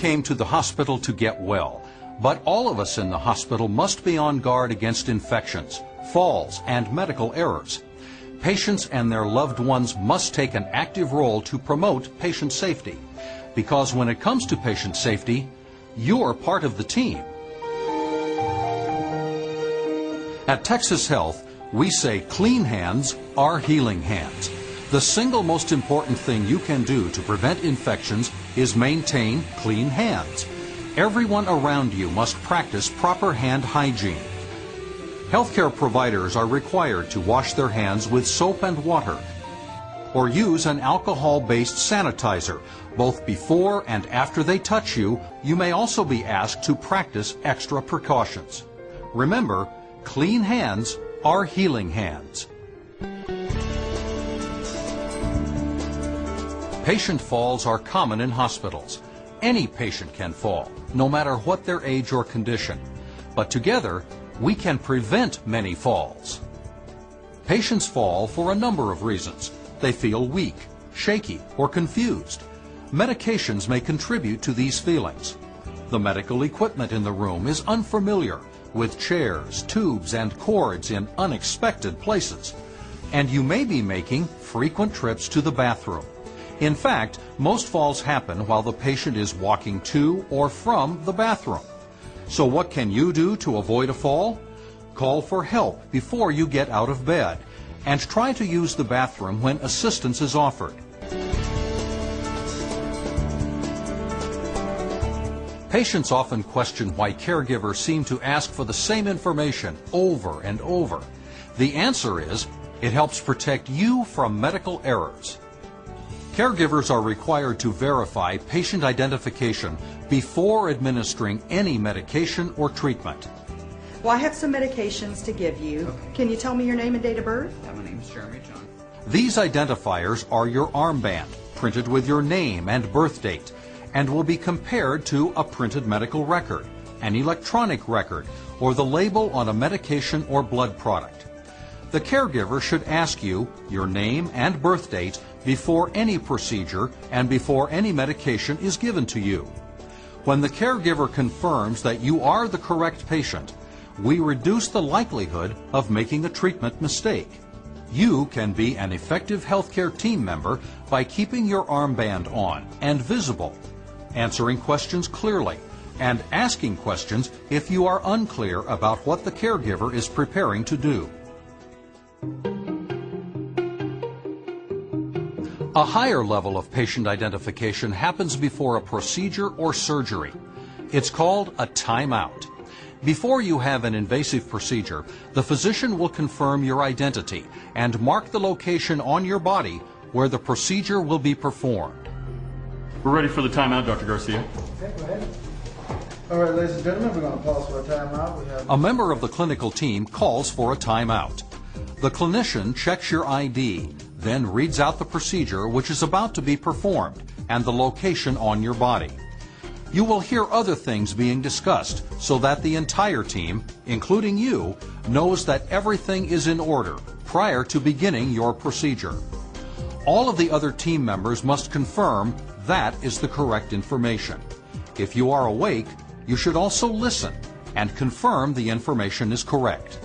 came to the hospital to get well, but all of us in the hospital must be on guard against infections, falls, and medical errors. Patients and their loved ones must take an active role to promote patient safety, because when it comes to patient safety, you're part of the team. At Texas Health, we say clean hands are healing hands. The single most important thing you can do to prevent infections is maintain clean hands. Everyone around you must practice proper hand hygiene. Healthcare providers are required to wash their hands with soap and water or use an alcohol-based sanitizer. Both before and after they touch you, you may also be asked to practice extra precautions. Remember, clean hands are healing hands. Patient falls are common in hospitals. Any patient can fall, no matter what their age or condition. But together, we can prevent many falls. Patients fall for a number of reasons. They feel weak, shaky, or confused. Medications may contribute to these feelings. The medical equipment in the room is unfamiliar, with chairs, tubes, and cords in unexpected places. And you may be making frequent trips to the bathroom. In fact, most falls happen while the patient is walking to or from the bathroom. So what can you do to avoid a fall? Call for help before you get out of bed, and try to use the bathroom when assistance is offered. Patients often question why caregivers seem to ask for the same information over and over. The answer is, it helps protect you from medical errors. Caregivers are required to verify patient identification before administering any medication or treatment. Well, I have some medications to give you. Okay. Can you tell me your name and date of birth? My name is Jeremy John. These identifiers are your armband, printed with your name and birth date, and will be compared to a printed medical record, an electronic record, or the label on a medication or blood product. The caregiver should ask you your name and birth date before any procedure and before any medication is given to you. When the caregiver confirms that you are the correct patient, we reduce the likelihood of making a treatment mistake. You can be an effective healthcare team member by keeping your armband on and visible, answering questions clearly, and asking questions if you are unclear about what the caregiver is preparing to do. A higher level of patient identification happens before a procedure or surgery. It's called a timeout. Before you have an invasive procedure, the physician will confirm your identity and mark the location on your body where the procedure will be performed. We're ready for the timeout, Dr. Garcia. Okay, go ahead. All right, ladies and gentlemen, we're going to pause for a timeout. A member of the clinical team calls for a timeout. The clinician checks your ID, then reads out the procedure which is about to be performed and the location on your body. You will hear other things being discussed so that the entire team, including you, knows that everything is in order prior to beginning your procedure. All of the other team members must confirm that is the correct information. If you are awake, you should also listen and confirm the information is correct.